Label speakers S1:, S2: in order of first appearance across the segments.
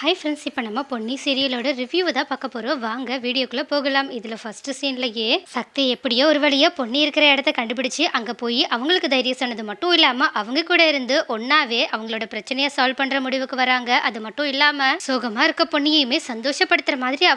S1: Hi friends, இப்போ நம்ம Ponni சீரியலோட review தான் பார்க்க போகிறோம். வாங்க வீடியோக்குள்ளே போகலாம். இதில் ஃபஸ்ட்டு சீன்லேயே சக்தி எப்படியோ ஒரு வழியாக பொன்னி இருக்கிற இடத்த கண்டுபிடிச்சி அங்கே போய் அவங்களுக்கு தைரியம் சொன்னது மட்டும் இல்லாமல் அவங்க கூட இருந்து ஒன்றாவே அவங்களோட பிரச்சனையை சால்வ் பண்ணுற முடிவுக்கு வராங்க. அது மட்டும் இல்லாமல் சோகமாக இருக்க பொன்னியுமே சந்தோஷப்படுத்துகிற மாதிரி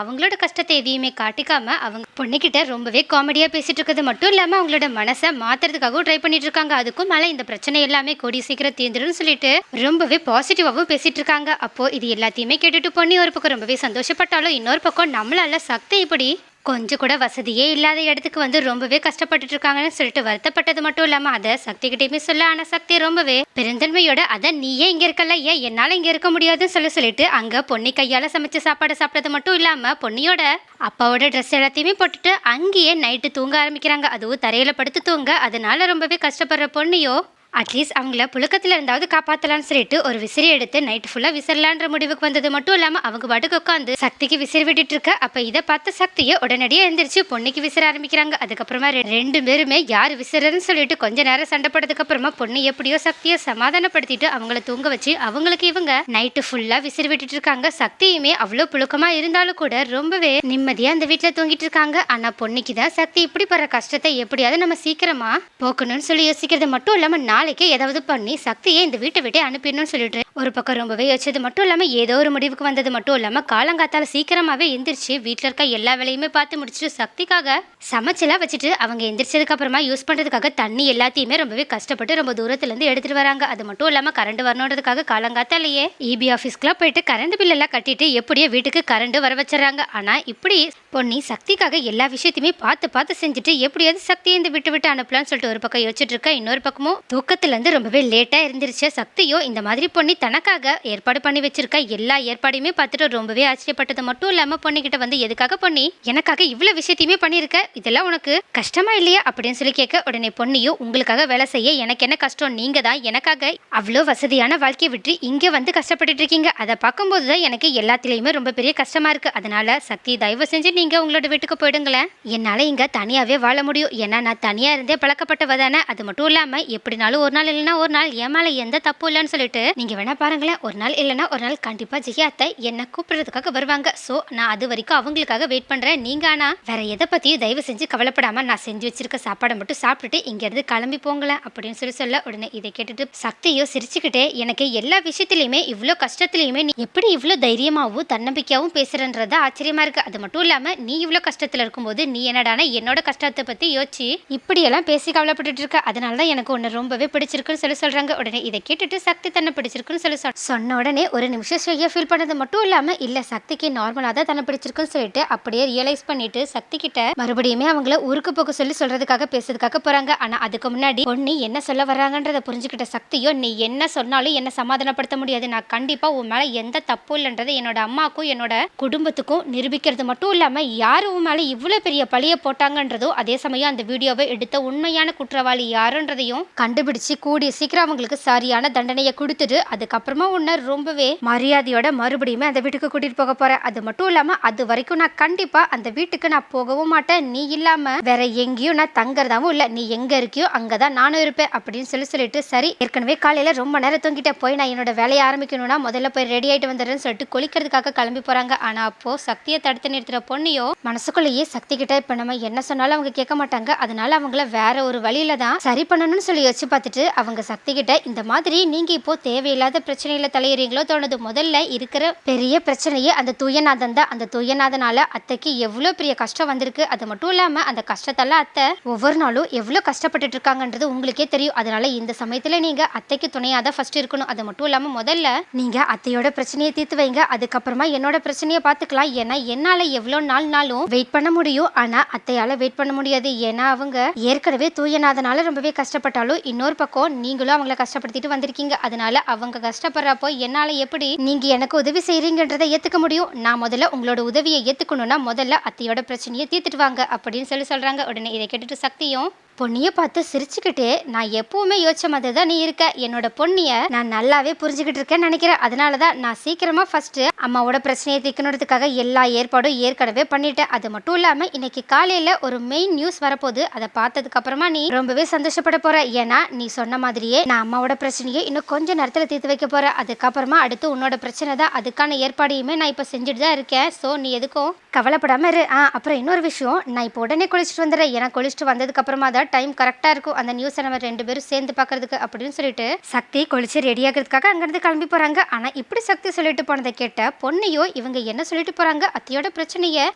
S1: அவங்களோட கஷ்டத்தை எதையுமே காட்டிக்காம அவங்க பொண்ணுக்கிட்ட ரொம்பவே காமெடியாக பேசிகிட்டு இருக்கிறது மட்டும் இல்லாமல் அவங்களோட மனசை மாற்றுறதுக்காகவும் ட்ரை பண்ணிட்டு இருக்காங்க. அதுக்கும் மேலே இந்த பிரச்சனை எல்லாமே கூடிய சீக்கிரம் தீர்ந்துடும் சொல்லிட்டு ரொம்பவே பாசிட்டிவாகவும் பேசிகிட்டு இருக்காங்க. அப்போது இது எல்லாத்தையுமே கேட்டுட்டு பொண்ணி ஒரு பக்கம் ரொம்பவே சந்தோஷப்பட்டாலும் இன்னொரு பக்கம் நம்மளால சக்தி இப்படி கொஞ்சம் கூட வசதியே இல்லாத இடத்துக்கு வந்து ரொம்பவே கஷ்டப்பட்டுட்டு இருக்காங்கன்னு சொல்லிட்டு வருத்தப்பட்டது மட்டும் இல்லாமல் அதை சக்தி கிட்டேயுமே சொல்ல. ஆனால் சக்தி ரொம்பவே பெருந்தன்மையோட அதை நீயே இங்கே இருக்கல, ஏன் என்னால் இங்கே இருக்க முடியாதுன்னு சொல்லிட்டு அங்கே பொன்னி கையால் சமைச்ச சாப்பாடு சாப்பிட்டது மட்டும் இல்லாமல் பொன்னியோட அப்பாவோட ட்ரெஸ் எல்லாத்தையுமே போட்டுட்டு அங்கேயே நைட்டு தூங்க ஆரம்பிக்கிறாங்க. அதுவும் தரையில் படுத்து தூங்க. அதனால ரொம்பவே கஷ்டப்படுற பொண்ணியோ அட்லீஸ்ட் அவங்கள புழுக்கத்தில் இருந்தாவது காப்பாற்றலான்னு சொல்லிட்டு ஒரு விசிறி எடுத்து நைட் ஃபுல்லாக விசிறலான்ற முடிவுக்கு வந்தது மட்டும் இல்லாமல் அவங்க பாட்டுக்கு உட்காந்து சக்திக்கு விசிறி விட்டுட்டு இருக்க. அப்போ இதை பார்த்த சக்தியை உடனடியாக எழுந்திரிச்சு பொண்ணுக்கு விசிற ஆரம்பிக்கிறாங்க. அதுக்கப்புறமா ரெண்டு பேருமே யார் விசிறன்னு சொல்லிட்டு கொஞ்ச நேரம் சண்டை போட்டதுக்கு அப்புறமா பொண்ணு எப்படியோ சக்தியை சமாதானப்படுத்திட்டு அவங்கள தூங்க வச்சு அவங்களுக்கு இவங்க நைட்டு ஃபுல்லாக விசிறி விட்டுட்டு இருக்காங்க. சக்தியுமே அவ்வளோ புழுக்கமாக இருந்தாலும் கூட ரொம்பவே நிம்மதியாக அந்த வீட்டில் தூங்கிட்டு இருக்காங்க. ஆனால் பொண்ணுக்கு தான் சக்தி இப்படி படுற கஷ்டத்தை எப்படியாவது நம்ம சீக்கிரமா போக்கணும்னு சொல்லி யோசிக்கிறது மட்டும் இல்லாமல் நாளைக்கு ஏதாவது பண்ணி சக்தியை இந்த வீட்டை விட்டே அனுப்பிடணும்னு சொல்லிட்டு ஒரு பக்கம் ரொம்பவே யோசிச்சது மட்டும் இல்லாமல் ஏதோ ஒரு முடிவுக்கு வந்தது மட்டும் இல்லாமல் காலங்காத்தால சீக்கிரமாகவே எந்திரிச்சு வீட்டில் இருக்க எல்லா வேலையுமே பார்த்து முடிச்சுட்டு சக்திக்காக சமைச்செல்லாம் வச்சுட்டு அவங்க எந்திரிச்சதுக்கு அப்புறமா யூஸ் பண்ணுறதுக்காக தண்ணி எல்லாத்தையுமே ரொம்பவே கஷ்டப்பட்டு ரொம்ப தூரத்துலேருந்து எடுத்துகிட்டு வராங்க. அது மட்டும் இல்லாமல் கரண்ட் வரணுன்றதுக்காக காலங்காத்தாலேயே இபி ஆஃபீஸ்க்குலாம் போயிட்டு கரண்ட் பில்லெல்லாம் கட்டிட்டு எப்படியோ வீட்டுக்கு கரண்ட் வர வச்சுறாங்க. ஆனால் இப்படி பொன்னி சக்திக்காக எல்லா விஷயத்தையுமே பார்த்து செஞ்சுட்டு எப்படியாவது சக்தியை இந்த விட்டு அனுப்பலான்னு சொல்லிட்டு ஒரு பக்கம் யோசிச்சுட்டு இருக்கா. இன்னொரு பக்கமும் தூக்கத்துலேருந்து ரொம்பவே லேட்டாக இருந்துருச்சு. சக்தியோ இந்த மாதிரி பொன்னி தனக்காக ஏற்பாடு பண்ணி வச்சிருக்க எல்லா ஏற்பாடையுமே பார்த்துட்டு ரொம்பவே ஆச்சரியப்பட்டது மட்டும் இல்லாமல் பொண்ணிக்கிட்ட வந்து எதுக்காக பொன்னி எனக்காக இவ்வளோ விஷயத்தையுமே பண்ணியிருக்க, இதெல்லாம் உனக்கு கஷ்டமா இல்லையா அப்படின்னு சொல்லி கேட்க, உடனே பொன்னியும் உங்களுக்காக வேலை செய்ய எனக்கு என்ன கஷ்டம், நீங்கள் தான் எனக்காக அவ்வளோ வசதியான வாழ்க்கையை விட்டு இங்கே வந்து கஷ்டப்பட்டுட்டு இருக்கீங்க. அதை பார்க்கும்போது தான் எனக்கு எல்லாத்துலேயுமே ரொம்ப பெரிய கஷ்டமா இருக்கு. அதனால சக்தி தயவு செஞ்சு நீங்கள் உங்களோட வீட்டுக்கு போயிடுங்களேன், என்னால் இங்கே தனியாகவே வாழ முடியும். ஏன்னா நான் தனியாக இருந்தே பழக்கப்பட்டவ தானே. அது மட்டும் இல்லாமல் எப்படினாலும் ஒரு நாள் இல்லைன்னா ஒரு நாள் என் மேலே எந்த தப்பு இல்லைன்னு சொல்லிட்டு நீங்கள் வேணா பாருங்களேன், ஒரு நாள் இல்லைன்னா ஒரு நாள் கண்டிப்பாக ஜெயாத்தை என்னை கூப்பிடுறதுக்காக வருவாங்க. ஸோ நான் அது வரைக்கும் அவங்களுக்காக வெயிட் பண்ணுறேன். நீங்கள் ஆனால் வேற எதை பற்றியும் தயவு செஞ்சு கவலைப்படாமல் நான் செஞ்சு வச்சிருக்க சாப்பாடை மட்டும் சாப்பிட்டுட்டு இங்கேருந்து கிளம்பி போங்களேன் அப்படின்னு சொல்ல, உடனே இதை கேட்டுட்டு சக்தியோ சிரிச்சுக்கிட்டே எனக்கு எல்லா விஷயத்துலையுமே இவ்வளோ கஷ்டத்துலையுமே நீ எப்படி இவ்வளோ தைரியமாகவும் தன்னம்பிக்கையாகவும் பேசுறன்றது ஆச்சரியமா இருக்கு. அது மட்டும் இல்லாமல் நீ இவ்வளோ கஷ்டத்தில் இருக்கும்போது நீ என்னடானா என்னோட கஷ்டத்தை பற்றி யோசிச்சு இப்படியெல்லாம் பேசி கவலைப்பட்டுட்டு இருக்க. அதனால தான் எனக்கு ஒன்று ரொம்பவே பிடிச்சிருக்குன்னு சொல்கிறாங்க. உடனே இதை கேட்டுட்டு சக்தி தன்னை பிடிச்சிருக்குன்னு சொன்ன உடனே ஒரு நிமிஷம் ஸ்ரீயா ஃபீல் பண்ணது மட்டும் இல்லாமல் இல்லை சக்திக்கு நார்மலாக தான் தன்னை பிடிச்சிருக்குன்னு சொல்லிட்டு அப்படியே ரியலைஸ் பண்ணிட்டு சக்தி கிட்ட மறுபடியுமே அவங்கள ஊருக்கு போக சொல்றதுக்காக பேசுறதுக்காக போறாங்க. ஆனால் அதுக்கு முன்னாடி பொண்ணு என்ன சொல்ல வர்றாங்கன்றதை புரிஞ்சுக்கிட்ட சக்தியோ நீ என்ன சொன்னாலும் என்ன சமாதானப்படுத்த முடியாது, நான் கண்டிப்பாக உன் மேலே எந்த தப்பு இல்லைன்றதை என்னோட அம்மாவுக்கும் என்னோட குடும்பத்துக்கும் நிரூபிக்கிறது மட்டும் இல்லாமல் யார் உன் மேலே இவ்வளோ பெரிய பழியை போட்டாங்கன்றதோ அதே சமயம் அந்த வீடியோவை எடுத்த உண்மையான குற்றவாளி யாருன்றதையும் கண்டுபிடிச்சு கூடிய சீக்கிரம் அவங்களுக்கு சரியான தண்டனையை கொடுத்துட்டு அதுக்கப்புறமா உன்னை ரொம்பவே மரியாதையோட மறுபடியுமே அந்த வீட்டுக்கு கூட்டிட்டு போக போறேன். அது மட்டும் இல்லாம அது வரைக்கும் நான் கண்டிப்பா அந்த வீட்டுக்கு நான் போகவும் மாட்டேன், நீ இல்லாம வேற எங்கேயும் நான் தங்கறதாவும் இல்லை, நீ எங்க இருக்கியோ அங்கதான் நானும் இருப்பேன் அப்படின்னு சொல்லிட்டு சரி ஏற்கனவே காலையில ரொம்ப நேரம் தூங்கிட்ட போய் நான் என்னோட வேலையை ஆரம்பிக்கணும்னா முதல்ல போய் ரெடி ஆயிட்டு வந்துடுறேன்னு சொல்லிட்டு குளிக்கிறதுக்காக கிளம்பி போறாங்க. ஆனா அப்போ சக்தியை தடுத்து நிறுத்துற பொண்ணையோ மனசுக்குள்ளேயே சக்தி கிட்ட இப்ப நம்ம என்ன சொன்னாலும் அவங்க கேட்க மாட்டாங்க, அதனால அவங்கள வேற ஒரு வழியில தான் சரி பண்ணணும்னு சொல்லி யோசிச்சு பார்த்துட்டு அவங்க சக்தி கிட்ட இந்த மாதிரி நீங்க இப்போ தேவையில்லாத பிரச்சனையில தலையறீங்களோ தோணுது, முதல்ல இருக்கிற பெரிய பிரச்சனையே அந்த தூயநாதன் தான். அந்த தூயநாதனால அத்தைக்கு எவ்வளோ பெரிய கஷ்டம் வந்திருக்கு. அது மட்டும் இல்லாம அந்த கஷ்டத்தால அத்தை ஒவ்வொரு நாளும் எவ்வளோ கஷ்டப்பட்டுட்டு இருக்காங்கன்றது உங்களுக்கே தெரியும். அதனால இந்த சமயத்துல நீங்க அத்தைக்கு துணையாக தான் ஃபர்ஸ்ட் இருக்கணும். அது மட்டும் இல்லாம முதல்ல நீங்க அத்தையோட பிரச்சனையை தீர்த்து வைங்க, அதுக்கப்புறமா என்னோட பிரச்சனையை பார்த்துக்கலாம். ஏன்னா என்னால எவ்வளோ நாளும் வெயிட் பண்ண முடியும், ஆனா அத்தையால வெயிட் பண்ண முடியாது. ஏன்னா அவங்க ஏற்கனவே தூயநாதனால ரொம்பவே கஷ்டப்பட்டாலும் இன்னொரு பக்கம் நீங்களும் அவங்கள கஷ்டப்படுத்திட்டு வந்திருக்கீங்க. அதனால அவங்க கஷ்டப்படுறப்போ என்னால எப்படி நீங்க எனக்கு உதவி செய்றீங்கன்றதை ஏத்துக்க முடியும். நான் முதல்ல உங்களோட உதவியை ஏத்துக்கணும்னா முதல்ல அத்தையோட பிரச்சனையை தீர்த்துட்டு வாங்க அப்படின்னு சொல்றாங்க. உடனே இதை கேட்டுட்டு சக்தியும் பொன்னிய பார்த்து சிரிச்சுக்கிட்டே, நான் எப்பவுமே யோசிச்ச மாதிரி தான் நீ இருக்க. என்னோட பொன்னிய நான் நல்லாவே புரிஞ்சுக்கிட்டு இருக்கேன்னு நினைக்கிறேன். அதனாலதான் நான் சீக்கிரமா ஃபர்ஸ்ட் அம்மாவோட பிரச்சனையை தீர்க்கணுன்றதுக்காக எல்லா ஏற்பாடும் ஏற்கனவே பண்ணிட்டேன். அது மட்டும் இல்லாம இன்னைக்கு காலையில ஒரு மெயின் நியூஸ் வரப்போகுது. அதை பார்த்ததுக்கு அப்புறமா நீ ரொம்பவே சந்தோஷப்பட போற. ஏன்னா நீ சொன்ன மாதிரியே நான் அம்மாவோட பிரச்சனையை இன்னும் கொஞ்ச நேரத்துல தீர்த்து வைக்க போறேன். அதுக்கப்புறமா அடுத்து உன்னோட பிரச்சனை தான். அதுக்கான ஏற்பாடையுமே நான் இப்ப செஞ்சுட்டு தான் இருக்கேன். சோ நீ எதுக்கும் கவலைப்படாம இரு. அப்புறம் இன்னொரு விஷயம், நான் இப்போ உடனே குளிச்சுட்டு வந்துடுறேன். ஏன்னா குளிச்சுட்டு வந்ததுக்கு அப்புறமா தான் டைம் கரெக்டா இருக்கும் அந்த நியூஸை நம்ம 2 பேரும் சேர்ந்து பாக்குறதுக்கு அப்படின்னு சொல்லிட்டு சக்தி குளிச்சு ரெடி ஆகிறதுக்காக அங்கிருந்து கிளம்பி போறாங்க. ஆனா இப்படி சக்தி சொல்லிட்டு போனதை கேட்ட பொன்னையோ, இவங்க என்ன சொல்லிட்டு போறாங்க, அத்தையோட பிரச்சனைய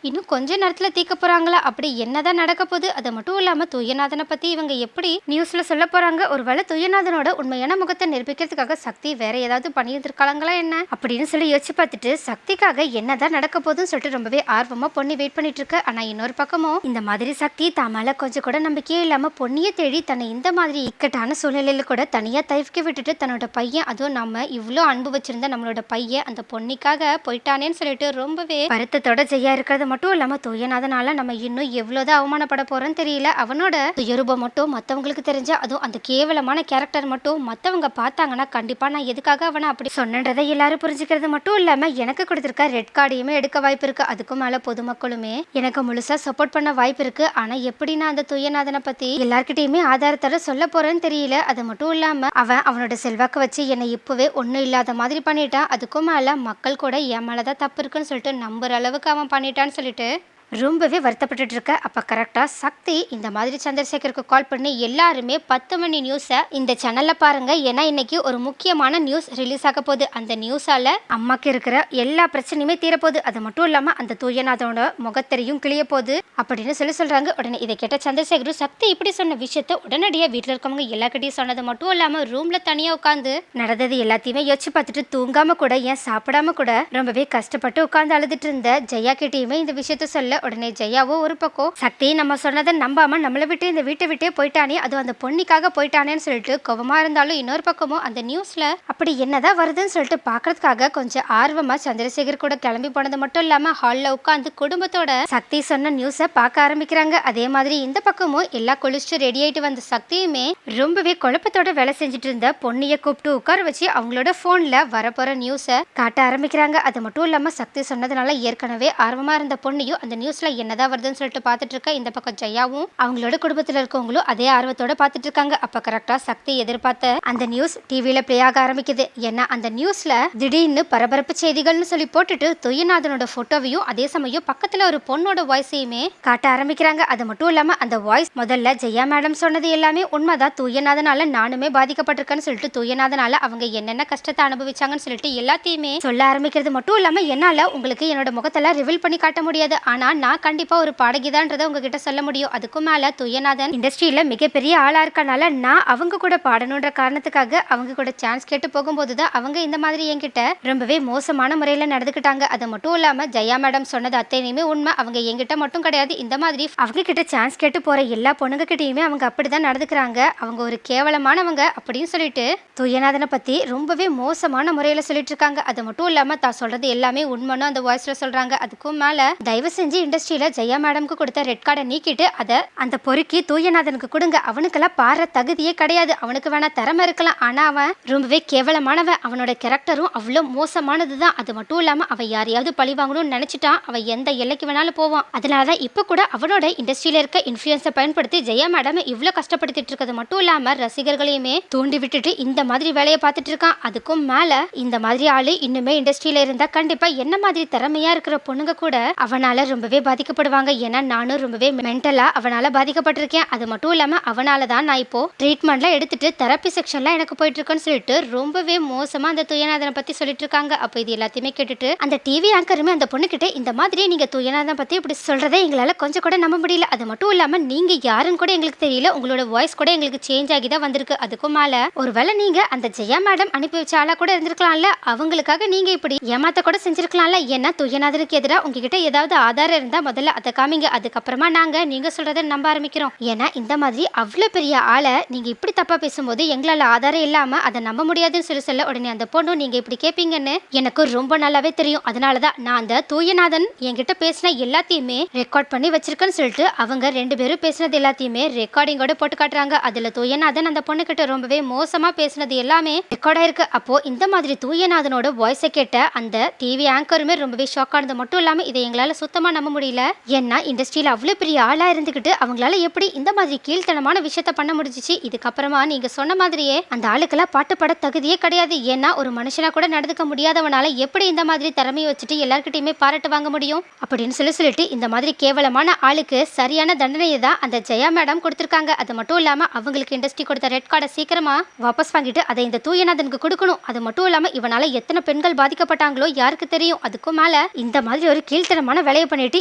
S1: இன்னும் கொஞ்ச நேரத்துல தீர்க்க போறாங்களா, அப்படி என்னதான் நடக்க போகுது, அது மட்டும் இல்லாம துயநாதனை பத்தி இவங்க எப்படி நியூஸ்ல சொல்ல போறாங்க, ஒருவேளை துயநாதனோட உண்மையான முகத்தை நிரூபிக்கிறதுக்காக சக்தி வேற ஏதாவது பண்ணியிருந்திருக்காங்களா என்ன அப்படின்னு சொல்லி யோசிச்சு பார்த்துட்டு சக்திக்காக என்னதான் நடக்க போகுதுன்னு சொல்லிட்டு ரொம்பவே ஆர்வமா பொன்னி வெயிட் பண்ணிட்டு இருக்க. ஆனா இன்னொரு பக்கமும் இந்த மாதிரி சக்தி தாமால கொஞ்சம் கூட நம்பிக்கையே இல்லாம பொன்னியை தேடி தன்னை இந்த மாதிரி இக்கட்டான சூழ்நிலையில கூட தனியா தவிக்க விட்டுட்டு தன்னோட பையன், அதுவும் நம்ம இவ்வளோ அன்பு வச்சிருந்த நம்மளோட பையன் அந்த பொன்னிக்காக போயிட்டானேன்னு சொல்லிட்டு ரொம்பவே வருத்தத்தோட ஜெயா இருக்கிறது மட்டும் இல்லாம துயனாதனால நம்ம இன்னும் எவ்வளவுதான் அவமானப்பட போறோம்னு தெரியல. அவனோட துயரூபம் மட்டும் மத்தவங்களுக்கு தெரிஞ்சா, அதுவும் அந்த கேவலமான கேரக்டர் மட்டும் மத்தவங்க பார்த்தாங்கன்னா கண்டிப்பா நான் எதுக்காக அவனை அப்படி சொன்னன்றதை எல்லாரும் புரிஞ்சுக்கிறது மட்டும் இல்லாம எனக்கு கொடுத்திருக்க ரெட் கார்டையுமே எடுக்க வாய்ப்பு இருக்கு. அதுக்கும் மேல பொதுமக்களுமே எனக்கு முழுசா சப்போர்ட் பண்ண வாய்ப்பு இருக்கு. ஆனா எப்படி நான் அந்த துயநாதனை பத்தி எல்லார்கிட்டயுமே ஆதாரத்தோட சொல்ல போறேன்னு தெரியல. அது மட்டும் இல்லாம அவனோட செல்வாக்கு வச்சு என்னை இப்பவே ஒன்னும் இல்லாத மாதிரி பண்ணிட்டான். அதுக்கும் மேல மக்கள் கூட என் மேலதான் தப்பு இருக்குன்னு சொல்லிட்டு நம்புற அளவுக்கு அவன் பண்ணிட்டான்னு சொல்லிட்டு ரொம்பவே வருத்தப்பட்டு இருக்க. அப்ப கரெக்டா சக்தி இந்த மாதிரி சந்திரசேகருக்கு கால் பண்ணி, எல்லாருமே 10 மணி நியூஸை இந்த சேனல்ல பாருங்க. ஏன்னா இன்னைக்கு ஒரு முக்கியமான நியூஸ் ரிலீஸ் ஆக போகுது. அந்த நியூஸால அம்மாக்கு இருக்கிற எல்லா பிரச்சனையுமே தீரப்போகுது. அது மட்டும் இல்லாம அந்த தூயநாதனோட முகத்தெரியும் கிளிய போகுது அப்படின்னு சொல்றாங்க. உடனே இதை கேட்ட சந்திரசேகரும் சக்தி இப்படி சொன்ன விஷயத்த உடனடியாக வீட்டில் இருக்கவங்க எல்லாக்கிட்டையும் சொன்னது மட்டும் இல்லாம ரூம்ல தனியா உட்காந்து நடந்தது எல்லாத்தையுமே யோசிச்சு பார்த்துட்டு தூங்காம கூட ஏன் சாப்பிடாம கூட ரொம்பவே கஷ்டப்பட்டு உட்காந்து அழுதுட்டு இருந்த ஜெயா கிட்டையுமே இந்த விஷயத்த சொல்ல, உடனே ஜெயாவோ ஒரு பக்கம் சக்தி நம்ம சொன்னதை நம்பாம நம்மளை விட்டு இந்த வீட்டை விட்டே போயிட்டானே, அதுவும் அந்த பொன்னிக்காக போயிட்டானேன்னு சொல்லிட்டு கோபமா இருந்தாலும் இன்னொரு பக்கமும் அந்த நியூஸ்ல அப்படி என்னதான் வருதுன்னு சொல்லிட்டு பாக்குறதுக்காக கொஞ்சம் ஆர்வமா சந்திரசேகர் கூட கிளம்பி போனது மட்டும் இல்லாம ஹால்ல உட்காந்து குடும்பத்தோட சக்தி சொன்ன நியூஸை பார்க்க ஆரம்பிக்கிறாங்க. அதே மாதிரி இந்த பக்கமும் எல்லா குளிச்சுட்டு ரெடி ஆயிட்டு வந்த சக்தியுமே ரொம்பவே குழப்பத்தோட வேலை செஞ்சுட்டு இருந்த பொன்னியை கூப்பிட்டு உட்கார வச்சு அவங்களோட போன்ல வரப்போற நியூஸை காட்ட ஆரம்பிக்கிறாங்க. அது மட்டும் இல்லாம சக்தி சொன்னதுனால ஏற்கனவே ஆர்வமா இருந்த பொன்னியும் அந்த நியூஸ்ல என்னதான் வருதுன்னு சொல்லிட்டு பார்த்துட்டு இருக்க. இந்த பக்கம் ஜெயாவும் அவங்களோட குடும்பத்துல இருக்கவங்களும் அதே ஆர்வத்தோட பார்த்துட்டு இருக்காங்க. அப்ப கரெக்டா சக்தி எதிர்பார்த்த அந்த நியூஸ் டிவில பிளே ஆக ஆரம்பிக்குது. ஏன்னா அந்த நியூஸ்ல திடீர்னு பரபரப்பு செய்திகள்னு சொல்லி போட்டுட்டு துயநாதனோட போட்டோவையும் அதே சமயம் பக்கத்துல ஒரு பொண்ணோட வாய்ஸையுமே காட்ட ஆரம்பிக்கிறாங்க. அது மட்டும் இல்லாம அந்த வாய்ஸ் முதல்ல ஜெயா மேடம் சொன்னது எல்லாமே உண்மைதான், துயநாதனால நானுமே பாதிக்கப்பட்டிருக்கேன்னு சொல்லிட்டு துயநாதனால அவங்க என்னென்ன கஷ்டத்தை அனுபவிச்சாங்கன்னு சொல்லிட்டு எல்லாத்தையுமே சொல்ல ஆரம்பிக்கிறது மட்டும் இல்லாம என்னால உங்களுக்கு என்னோட முகத்தெல்லாம் ரிவீல் பண்ணி காட்ட முடியாது, ஆனா நான் கண்டிப்பா ஒரு பாடகிதான்றதை உங்ககிட்ட சொல்ல முடியும். அதுக்கும் மேல துயநாதன் இண்டஸ்ட்ரியில மிகப்பெரிய ஆளா இருக்கனால நான் அவங்க கூட பாடணுன்ற காரணத்துக்காக அவங்க கூட சான்ஸ் கேட்டு போகும்போதுதான் அவங்க இந்த மாதிரி என்கிட்ட ரொம்பவே மோசமான முறையில நடந்துக்கிட்டாங்க. அது மட்டும் இல்லாம ஜெயா மேடம் சொன்னது அத்தனையுமே உண்மை. அவங்க என்கிட்ட மட்டும் கிடையாது, இந்த மாதிரி அவங்க கிட்ட சான்ஸ் கேட்டு போற எல்லா பொண்ணுங்க கிட்டயுமே அவங்க அப்படிதான் நடந்துக்கிறாங்க. அவங்க ஒரு கேவலமானவங்க அப்படின்னு சொல்லிட்டு துயநாதனை பத்தி ரொம்பவே மோசமான முறையில சொல்லிட்டு இருக்காங்க. அது மட்டும் இல்லாம தான் சொல்றது எல்லாமே உண்மைன்னு அந்த வாய்ஸ்ல சொல்றாங்க. அதுக்கும் மேல தயவு செஞ்சு இண்டஸ்ட்ரியில ஜெயா மேடம்க்கு கொடுத்த ரெட் கார்டை நீக்கிட்டு அதை அந்த பொறுக்கி தூயநாதனுக்கு கொடுங்க. அவனுக்கெல்லாம் பாடுற தகுதியே கிடையாது, அவனுக்கு வேணா திறமை இருக்கலாம், ஆனா அவன் ரொம்பவே கேவலமானவன். அவனோட கேரக்டரும் அவ்வளோ மோசமானதுதான். அது மட்டும் இல்லாம அவன் யாரையாவது பழி வாங்கணும்னு நினைச்சிட்டான் அவன் எந்த எல்லைக்கு வேணாலும் போவான். அதனாலதான் இப்ப கூட அவனோட இண்டஸ்ட்ரியில இருக்க இன்ஃபுளுன்ஸை பயன்படுத்தி ஜெயா மேடம் இவ்வளவு கஷ்டப்படுத்திட்டு இருக்கிறது மட்டும் இல்லாம ரசிகர்களையுமே தூண்டி விட்டுட்டு இந்த மாதிரி வேலையை பார்த்துட்டு இருக்கான். அதுக்கும் மேல இந்த மாதிரி ஆளு இன்னுமே இண்டஸ்ட்ரியில இருந்தா கண்டிப்பா என்ன மாதிரி திறமையா இருக்கிற பொண்ணுங்க கூட அவனால ரொம்பவே பாதிக்கப்படுவாங்க. ஏன்னா நானும் ரொம்பவே மென்டலா அவனால பாதிக்கப்பட்டிருக்கேன். அது மட்டும் இல்லாம அவனால தான் நான் இப்போ ட்ரீட்மெண்ட்ல எடுத்துட்டு தெரப்பி செக்ஷன்ல எனக்கு போயிட்டு இருக்கேன்னு சொல்லிட்டு ரொம்பவே மோசமா அந்த துயநாதனை பத்தி சொல்லிட்டு இருக்காங்க. அப்ப இது எல்லாத்தையுமே கேட்டுட்டு அந்த டிவி ஆங்கருமே அந்த பொண்ணு கிட்ட இந்த மாதிரி நீங்க துயநாதனை பத்தி இப்படி சொல்றதை எங்களால கொஞ்சம் கூட நம்ப முடியல. அது மட்டும் இல்லாம நீங்க யாருன்னு கூட எங்களுக்கு தெரியல, உங்களோட வாய்ஸ் கூட எங்களுக்கு சேஞ்ச் ஆகி தான் வந்திருக்கு. அதுக்கும் மேல ஒருவேளை நீங்க அந்த ஜெயா மேடம் அனுப்பி வச்ச ஆளா கூட இருந்திருக்கலாம்ல, அவங்களுக்காக நீங்க இப்படி ஏமாத்த கூட செஞ்சிருக்கலாம்ல. ஏன்னா துயநாதனுக்கு எதிராக உங்ககிட்ட ஏதாவது ஆதாரம் இருந்தா முதல்ல அதை காமிங்க, அதுக்கப்புறமா நீங்க சொல்றதை நம்ப ஆரம்பிக்கிறோம். ஏன்னா இந்த மாதிரி அவ்வளோ பெரிய ஆளை நீங்க இப்படி தப்பா பேசும்போது எங்களால ஆதாரம் இல்லாம அதை நம்ப முடியாதுன்னு சொல்ல உடனே அந்த பொண்ணு நீங்க இப்படி கேட்பீங்கன்னு எனக்கு ரொம்ப நல்லாவே தெரியும். அதனாலதான் நான் அந்த தூயநாதன் என்கிட்ட பேசின எல்லாத்தையுமே ரெக்கார்ட் பண்ணி வச்சிருக்கேன்னு சொல்லிட்டு அவங்க 2 பேரும் பேசினது எல்லாத்தையுமே ரெக்கார்டிங்கோட போட்டு காட்டுறாங்க. அதுல தூயநாதன் அந்த பொண்ணு கிட்ட ரொம்பவே மோசமா பேசினது எல்லாமே ரெக்கார்ட் ஆயிருக்கு. அப்போ இந்த மாதிரி தூயநாதனோட வாய்ஸை கேட்ட அந்த டிவி ஆங்கருமே ரொம்பவே ஷாக் ஆனது மட்டும் இல்லாம இதை எங்களால சுத்தமா நம்ப முடியல. ஏன்னா இண்டஸ்ட்ரியில அவ்வளவு பெரிய ஆளா இருந்துகிட்டு அவங்களால எப்படி இந்த மாதிரி கீழ்த்தனமான விஷயத்த பண்ண முடிஞ்சிச்சு. இதுக்கப்புறமா நீங்க சொன்ன மாதிரியே அந்த ஆளுக்கெல்லாம் பாட்டு பாட தகுதியே கிடையாது. ஏன்னா ஒரு மனுஷனா கூட நடந்துக்க முடியாதவனால எப்படி இந்த மாதிரி திறமையை வச்சுட்டு எல்லார்கிட்டயுமே பாராட்டு வாங்க முடியும் அப்படின்னு சொல்லிட்டு இந்த மாதிரி கேவலமான ஆளுக்கு சரியான தண்டனையை தான் அந்த ஜெயா மேடம் கொடுத்திருக்காங்க. அது மட்டும் இல்லாம அவங்களுக்கு இண்டஸ்ட்ரி கொடுத்த ரெட் கார்டை சீக்கிரமா வாபஸ் வாங்கிட்டு அதை இந்த தூயநாதனுக்கு கொடுக்கணும். அது மட்டும் இல்லாம இவனால எத்தனை பெண்கள் பாதிக்கப்பட்டாங்களோ யாருக்கு தெரியும். அதுக்கும் மேல இந்த மாதிரி ஒரு கீழ்த்தனமான வேலையை பண்ணிட்டு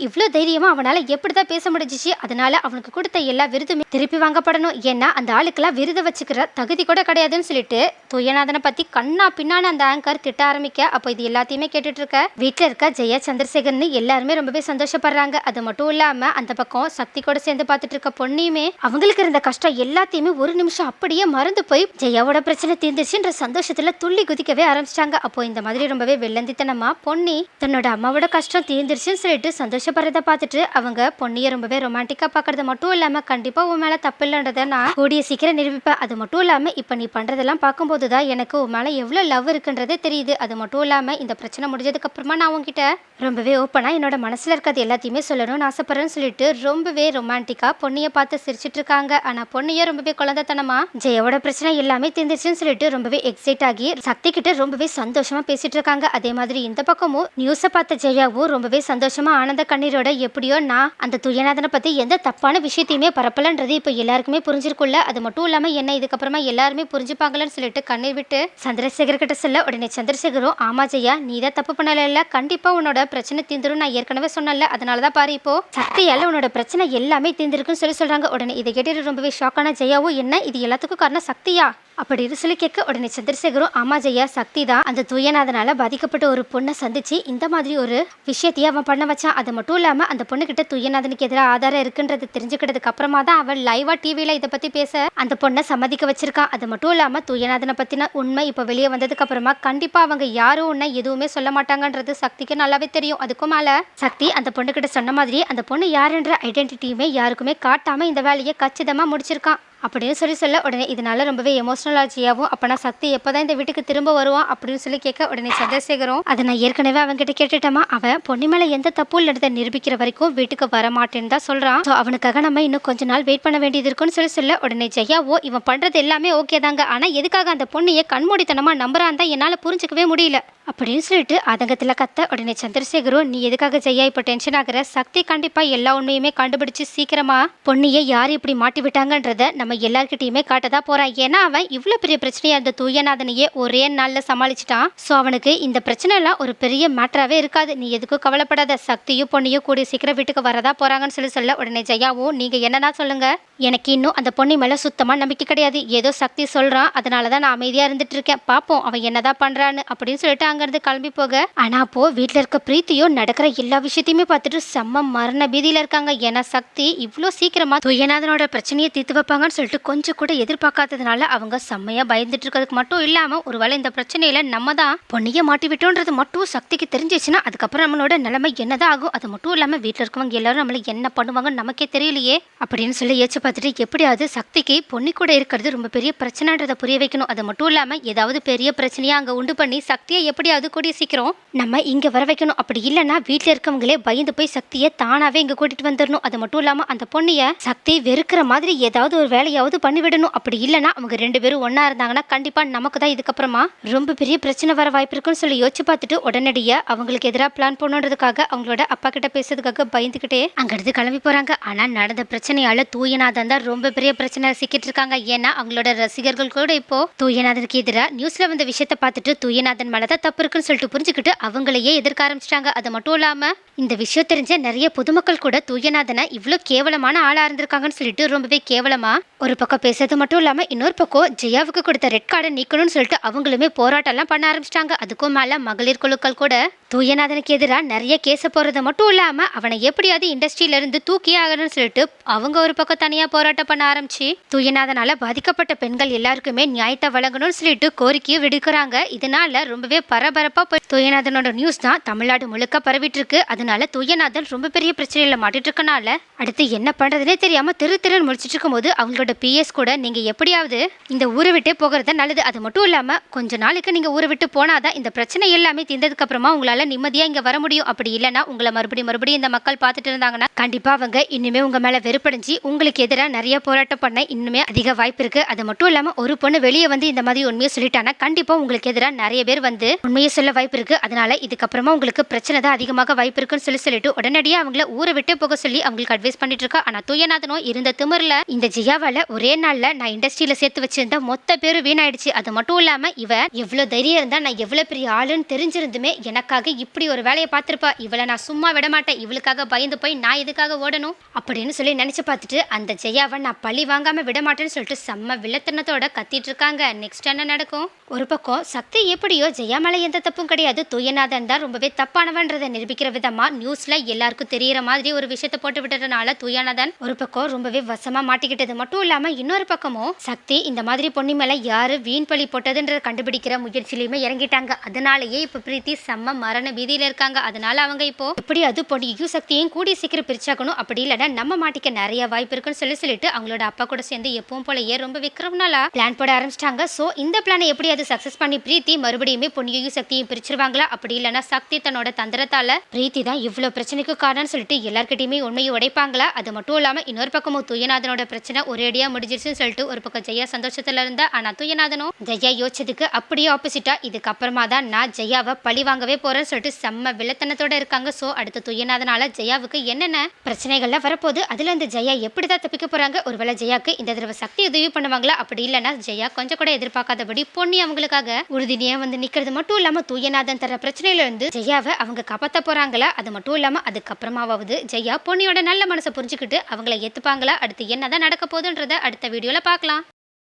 S1: இவ்வளவு தைரியமா அவனால எப்படிதான் பேச முடிஞ்சிச்சு. அதனால அவனுக்கு கொடுத்த எல்லா விருதுமே திருப்பி வாங்கப்படணும். ஏன்னா அந்த ஆளுக்கெல்லாம் விருது வச்சுக்கிற தகுதி கூட கிடையாதுன்னு சொல்லிட்டு தூயநாதனை பத்தி கண்ணா பின்னான்னு அந்த ஆங்கர் திட்ட ஆரம்பிக்க அப்போ இது எல்லாத்தையுமே கேட்டுட்டு இருக்க வீட்டுல இருக்க ஜெயா சந்திரசேகர்னு எல்லாருமே ரொம்பவே சந்தோஷப்படுறாங்க. அது மட்டும் இல்லாம அந்த பக்கம் சக்தி கூட சேர்ந்து பார்த்துட்டு இருக்க பொண்ணையுமே அவங்களுக்கு இருந்த கஷ்டம் எல்லாத்தையுமே ஒரு நிமிஷம் அப்படியே மறந்து போய் ஜெயாவோட பிரச்சனை தீர்ந்துச்சுன்ற சந்தோஷத்துல துள்ளி குதிக்கவே ஆரம்பிச்சிட்டாங்க. அப்போ இந்த மாதிரி ரொம்பவே வெள்ளந்தித்தனமா பொன்னி தன்னோட அம்மாவோட கஷ்டம் தீர்ந்துருச்சுன்னு சொல்லிட்டு சந்தோஷப்படுறத பார்த்துட்டு அவங்க பொன்னியை ரொம்பவே ரொமான்டிக்கா பாக்குறது மட்டும் இல்லாம கண்டிப்பா உன் மேல தப்பு இல்லைன்றதை நான் கூடிய சீக்கிரம் நிரூபிப்பேன். அது மட்டும் இல்லாம இப்ப நீ பண்றதெல்லாம் பார்க்கும்போதுதான் எனக்கு உன் மேல எவ்வளவு லவ் இருக்குன்றதே தெரியுது. அது மட்டும் இல்லாம இந்த பிரச்சனை முடிஞ்சதுக்கு அப்புறமா நான் உங்ககிட்ட ரொம்பவே ஓப்பனா என்னோட மனசுல இருக்கிறது எல்லாத்தையுமே சொல்லணும்னு ஆசைப்படுறேன்னு சொல்லிட்டு ரொம்பவே ரொமான்டிக்கா பொண்ணியை பார்த்து சிரிச்சிட்டு இருக்காங்க. ஆனா பொண்ணிய ரொம்பவே குழந்தைத்தனமா ஜெயோட பிரச்சனை எல்லாமே தீர்ந்துச்சுன்னு சொல்லிட்டு ரொம்பவே எக்ஸைட் ஆகி சக்தி கிட்ட ரொம்பவே சந்தோஷமா பேசிட்டு இருக்காங்க. அதே மாதிரி இந்த பக்கமும் நியூஸை பார்த்த ஜெயாவும் ரொம்பவே சந்தோஷமா ஆனந்த கண்ணீரோட எப்படியோ நான் அந்த துயநாதனை பத்தி எந்த தப்பான விஷயத்தையுமே பரப்பலன்றது இப்ப எல்லாருக்குமே புரிஞ்சிருக்குள்ள. அது மட்டும் இல்லாம என்ன இதுக்கப்புறமா எல்லாருமே புரிஞ்சுப்பாங்கன்னு சொல்லிட்டு கண்ணீர் விட்டு சந்திரசேகர் கிட்ட சொல்ல உடனே சந்திரசேகரும் ஆமா ஜெயா நீ தான் தப்பு பண்ணல, கண்டிப்பா உன்னோட பிரச்சனை தீர்ந்துரும், நான் ஏற்கனவே சொன்னல, அதனாலதான் பாரு இப்போ சக்தியால உன்னோட பிரச்சனை எல்லாமே தீர்ந்துருக்குன்னு சொல்றாங்க. உடனே இதை கேட்டு ரொம்பவே ஷாக்கான ஜெயாவும் என்ன இது எல்லாத்துக்கும் காரணம் சக்தியா அப்படின்னு சொல்லி கேட்க உடனே சந்திரசேகரும் ஆமா ஜெயா சக்தி தான் அந்த துயநாதனால பாதிக்கப்பட்ட ஒரு பொண்ணை சந்திச்சு இந்த மாதிரி ஒரு விஷயத்தையே அவன் பண்ண வச்சான். அது மட்டும் இல்லாம அந்த பொண்ணு கிட்ட துயநாதனுக்கு எதிராக ஆதாரம் இருக்குன்றது தெரிஞ்சுக்கிட்டதுக்கு அப்புறமா தான் அவன் லைவா டிவியில இதை பத்தி பேச அந்த பொண்ணை சம்மதிக்க வச்சிருக்கான். அது மட்டும் இல்லாம துயநாதனை பத்தின உண்மை இப்ப வெளியே வந்ததுக்கு அப்புறமா கண்டிப்பா அவங்க யாரும் உன்னை எதுவுமே சொல்ல மாட்டாங்கன்றது சக்திக்கு நல்லாவே தெரியும். அதுக்கும் மேல சக்தி அந்த பொண்ணு கிட்ட சொன்ன மாதிரி அந்த பொண்ணு யாருன்ற ஐடென்டிட்டியுமே யாருக்குமே காட்டாம இந்த வேலையை கச்சிதமா முடிச்சிருக்கான் அப்படின்னு சொல்ல உடனே இதனால ரொம்பவே எமோஷனல் ஆச்சியாவும் அப்பனா சக்தி எப்போதான் இந்த வீட்டுக்கு திரும்ப வருவான் அப்படின்னு சொல்லி கேட்க உடனே சந்திரசேகரும் அதை நான் ஏற்கனவே அவன்கிட்ட கேட்டுட்டோமா அவன் பொண்ணு மேல எந்த தப்பும் இல்லைன்றதை நிரூபிக்கிற வரைக்கும் வீட்டுக்கு வர மாட்டேன்னு தான் சொல்றான். ஸோ அவனுக்காக நம்ம இன்னும் கொஞ்ச நாள் வெயிட் பண்ண வேண்டியது இருக்குன்னு சொல்ல உடனே ஜெயாவோ இவன் பண்றது எல்லாமே ஓகே தாங்க, ஆனா எதுக்காக அந்த பொண்ணையே கண்மூடித்தனமா நம்புறான் தான் என்னால புரிஞ்சுக்கவே முடியல அப்படின்னு சொல்லிட்டு அதங்கத்துல கத்த உடனே சந்திரசேகரும் நீ எதுக்காக ஜெயா இப்போ டென்ஷன் ஆகுற, சக்தி கண்டிப்பா எல்லா உண்மையுமே கண்டுபிடிச்சு சீக்கிரமா பொண்ணையை யார் இப்படி மாட்டி விட்டாங்கன்றத நம்ம எல்லார்கிட்டயுமே காட்டதான் போறான். ஏன்னா அவன் இவ்வளவு பெரிய பிரச்சனையா அந்த தூயநாதனையே ஒரே நாள்ல சமாளிச்சுட்டான். ஸோ அவனுக்கு இந்த பிரச்சனை எல்லாம் ஒரு பெரிய மேட்டராகவே இருக்காது, நீ எதுக்கும் கவலைப்படாத, சக்தியும் பொண்ணையும் கூடிய சீக்கிரம் வீட்டுக்கு வரதா போறாங்கன்னு சொல்ல உடனே ஜெயாவும் நீங்க என்னன்னா சொல்லுங்க, எனக்கு இன்னும் அந்த பொண்ணு மேல சுத்தமா நம்பிக்கை கிடையாது, ஏதோ சக்தி சொல்றான் அதனாலதான் நான் அமைதியா இருந்துட்டு இருக்கேன், பாப்போம் அவன் என்னதான் பண்றான்னு அப்படின்னு சொல்லிட்டு அங்கிருந்து கிளம்பி போக. ஆனா அப்போ வீட்டுல இருக்க பிரீத்தியோ நடக்கிற எல்லா விஷயத்தையுமே பார்த்துட்டு செம்ம மரண பீதியில இருக்காங்க. ஏன்னா சக்தி இவ்வளோ சீக்கிரமா துயநாதனோட பிரச்சனையை தீர்த்து வைப்பாங்கன்னு சொல்லிட்டு கொஞ்சம் கூட எதிர்பார்க்காததுனால அவங்க செம்மையா பயந்துட்டு இருக்கிறதுக்கு மட்டும் இல்லாம ஒருவேளை இந்த பிரச்சனையில நம்ம தான் பொண்ணைய மாட்டி விட்டோன்றது மட்டும் சக்திக்கு தெரிஞ்சிச்சுன்னா அதுக்கப்புறம் நம்மளோட நிலைமை என்னதான் ஆகும். அது மட்டும் இல்லாம வீட்டுல இருக்கவங்க எல்லாரும் நம்மள என்ன பண்ணுவாங்கன்னு நமக்கே தெரியலையே அப்படின்னு சொல்லி யோசிச்சு பார்த்துட்டு எப்படியாவது சக்திக்கு பொண்ணு கூட இருக்கிறது ரொம்ப பெரிய பிரச்சனைன்றதை புரிய வைக்கணும். அது மட்டும் இல்லாம ஏதாவது பெரிய பிரச்சனையா அங்க உண்டு பண்ணி சக்தியை எப்படியாவது கூடிய சீக்கிரம் நம்ம இங்க வர வைக்கணும். அப்படி இல்லைன்னா வீட்டுல இருக்கவங்களே பயந்து போய் சக்தியை தானாவே இங்க கூட்டிட்டு வந்துடணும். அது மட்டும் இல்லாம அந்த பொண்ணைய சக்தி வெறுக்கிற மாதிரி ஏதாவது ஒரு வேலையாவது பண்ணிவிடணும். அப்படி இல்லைன்னா அவங்க 2 பேரும் ஒன்னா இருந்தாங்கன்னா கண்டிப்பா நமக்கு தான் இதுக்கப்புறமா ரொம்ப பெரிய பிரச்சனை வர வாய்ப்பு இருக்குன்னு சொல்லி யோசிச்சு பார்த்துட்டு உடனடியா அவங்களுக்கு எதிராக பிளான் பண்ணுன்றதுக்காக அவங்களோட அப்பா கிட்ட பேசுறதுக்காக பயந்துகிட்டே அங்கிருந்து கிளம்பி போறாங்க. ஆனா நடந்த பிரச்சனையால தூயநாதன் தான் ரொம்ப பெரிய பிரச்சனை சிக்கிட்டு இருக்காங்க. ஏன்னா அவங்களோட ரசிகர்கள் கூட இப்போ தூயநாதனுக்கு எதிராக நியூஸ்ல வந்த விஷயத்த பார்த்துட்டு தூயநாதன் மேலதான் தப்பு இருக்குன்னு சொல்லிட்டு புரிஞ்சுக்கிட்டு அவங்களையே எதிர்க்க ஆரம்பிச்சிட்டாங்க. அது மட்டும் இல்லாம இந்த விஷயம் தெரிஞ்ச நிறைய பொதுமக்கள் கூட தூயநாதனை இவ்வளவு கேவலமான ஆளா இருந்திருக்காங்கன்னு சொல்லிட்டு ரொம்பவே கேவலமா ஒரு பக்கம் பேசுறது மட்டும் இல்லாம இன்னொரு பக்கம் ஜெயாவுக்கு கொடுத்த ரெட் கார்டை நீக்கணும்னு சொல்லிட்டு அவங்களுமே போராட்டம் எல்லாம் பண்ண ஆரம்பிச்சிட்டாங்க. அதுக்கும் மேல மகளிர் குழுக்கள் கூட தூயநாதனுக்கு எதிராக நிறைய கேஸ போறது மட்டும் இல்லாம அவனை எப்படியாவது இண்டஸ்ட்ரியில இருந்து தூக்கி ஆகணும்னு சொல்லிட்டு அவங்க ஒரு பக்கம் தனியா போராட்டம் பண்ண ஆரம்பிச்சு தூயநாதனால பாதிக்கப்பட்ட பெண்கள் எல்லாருக்குமே நியாயத்தை வழங்கணும்னு சொல்லிட்டு கோரிக்கையை விடுக்கிறாங்க. இதனால ரொம்பவே பரபரப்பா போய் தூயநாதனோட நியூஸ் தான் தமிழ்நாடு முழுக்க பரவிட்டு இருக்கு. அதனால தூயநாதன் ரொம்ப பெரிய பிரச்சனையில மாட்டிட்டு இருக்கனால அடுத்து என்ன பண்றதுனே தெரியாம திரு முடிச்சிட்டு இருக்கும் போது அவங்களோட பிஎஸ் கூட நீங்க எப்படியாவது இந்த ஊரை விட்டே போகிறது நல்லது. அது மட்டும் இல்லாம கொஞ்ச நாளைக்கு நீங்க ஊரை விட்டு போனாதான் இந்த பிரச்சனை எல்லாமே தீர்ந்ததுக்கு அப்புறமா உங்களால நிம்மதியா இங்க வர முடியும். அப்படி இல்லைன்னா உங்களை மறுபடியும் இந்த மக்கள் பார்த்துட்டு இருந்தாங்கன்னா கண்டிப்பா அவங்க இன்னுமே உங்க மேல வெறுப்படைஞ்சு உங்களுக்கு எதிராக நிறைய போராட்டம் பண்ண இன்னுமே அதிக வாய்ப்பு இருக்கு. அது மட்டும் இல்லாம ஒரு பொண்ணு வெளியே வந்து இந்த மாதிரி உண்மையை சொல்லிட்டானா கண்டிப்பா உங்களுக்கு எதிராக நிறைய பேர் வந்து உண்மையை சொல்ல வாய்ப்பு இருக்கு. அதனால இதுக்கப்புறமா உங்களுக்கு பிரச்சனை தான் அதிகமாக வாய்ப்பு இருக்குன்னு சொல்லிட்டு உடனடியாக அவங்கள ஊரை விட்டு போக சொல்லி அவங்களுக்கு அட்வைஸ் பண்ணிட்டு இருக்கா. ஆனா தூயநாதனும் இருந்த திமிர்ல இந்த ஜியாவால ஒரே நாள்ல நான் இண்டஸ்ட்ரியில சேர்த்து வச்சிருந்த மொத்த பேரும் வீணாயிடுச்சு. அது மட்டும் இல்லாம இவ எவ்வளவு தைரியம் இருந்தா நான் எவ்வளவு பெரிய ஆளுன்னு தெரிஞ்சிருந்துமே எனக்காக இப்படி ஒரு வேலையை பார்த்திருப்பா. இவளை நான் சும்மா விட மாட்டேன். இவளுக்காக பயந்து போய் நான் எதுக்காக ஓடணும் அப்படின்னு சொல்லி நினைச்சு பார்த்துட்டு அந்த ஜெயாவை நான் பழி வாங்காம விட மாட்டேன்னு சொல்லிட்டு செம்ம வில்லத்தனத்தோட கத்திட்டு இருக்காங்க. நெக்ஸ்ட் என்ன நடக்கும்? ஒரு பக்கம் சக்தி எப்படியோ ஜெயா மேல எந்த தப்பும் கிடையாது, தூயநாதன் தான் ரொம்பவே தப்பானவன்றதை நிரூபிக்கிற விதமா நியூஸ்ல எல்லாருக்கும் தெரியற மாதிரி ஒரு விஷயத்த போட்டு விட்டதுனால தூயநாதன் ஒரு பக்கம் ரொம்பவே வசமா மாட்டிக்கிட்டது மட்டும் இல்லாம இன்னொரு பக்கமும் சக்தி இந்த மாதிரி பொண்ணு மேல யாரு வீண் பழி போட்டதுன்றதை கண்டுபிடிக்கிற முயற்சியிலுமே இறங்கிட்டாங்க. அதனாலேயே இப்ப பிரீத்தி செம்ம மரண பீதியில இருக்காங்க. அதனால அவங்க இப்போ எப்படி அது பொண்ணையும் சக்தியையும் கூடிய சீக்கிரம் பிரிச்சாக்கணும், அப்படி இல்லைன்னா நம்ம மாட்டிக்க நிறைய வாய்ப்பு இருக்குன்னு சொல்லிட்டு அவங்களோட அப்பா கூட சேர்ந்து எப்பவும் போலயே ரொம்ப விக்ரம்னாலா பிளான் போட ஆரம்பிச்சிட்டாங்க. சோ இந்த பிளானை எப்படி அது சக்சஸ் பண்ணி பிரீத்தி மறுபடியுமே பொண்ணையும் சக்தியும் பிரிச்சிருவாங்களா, அப்படி இல்லைன்னா சக்தி தன்னோட தந்திரத்தால பிரீத்தி தான் இவ்வளவு பிரச்சனைக்கு காரணம்னு சொல்லிட்டு எல்லார்கிட்டயுமே உண்மையை உடைப்பாங்களா. அது மட்டும் இல்லாம இன்னொரு பக்கமும் தூயநாதனோட பிரச்சனை ஒரேடியா முடிஞ்சிருச்சுன்னு சொல்லிட்டு ஒரு பக்கம் ஜெயா சந்தோஷத்துல இருந்தா. ஆனா தூயநாதனும் ஜெயா யோசிச்சதுக்கு அப்படியே ஆப்போசிட்டா இதுக்கப்புறமா தான் நான் ஜெயாவை பழி வாங்கவே போறேன்னு சொல்லிட்டு செம்ம வில்லத்தனத்தோட இருக்காங்க. சோ அடுத்து தூயநாதனால ஜெயாவுக்கு என்னென்ன பிரச்சனைகள்லாம் வரப்போகுது, அதுல இந்த ஜெயா எப்படிதான் தப்பிக்க போறாங்க, ஒருவேளை ஜெயாக்கு இந்த தடவை சக்தி உதவி பண்ணுவாங்களா, அப்படி இல்லைன்னா ஜெயா கொஞ்சம் கூட எதிர்பார்க்காதபடி பொண்ணி அவங்களுக்காக உறுதினியா வந்து நிக்கிறது மட்டும் இல்லாம தூயநாதன் தர பிரச்சனையில இருந்து ஜெயாவை அவங்க காப்பாத்த போறாங்களா. அது மட்டும் இல்லாம அதுக்கப்புறமாவது ஜெயா பொண்ணியோட நல்ல மனசை புரிஞ்சுக்கிட்டு அவங்கள ஏத்துப்பாங்களா, அடுத்து என்னதான் நடக்க போகுதுன்றத அடுத்த வீடியோல பார்க்கலாம்.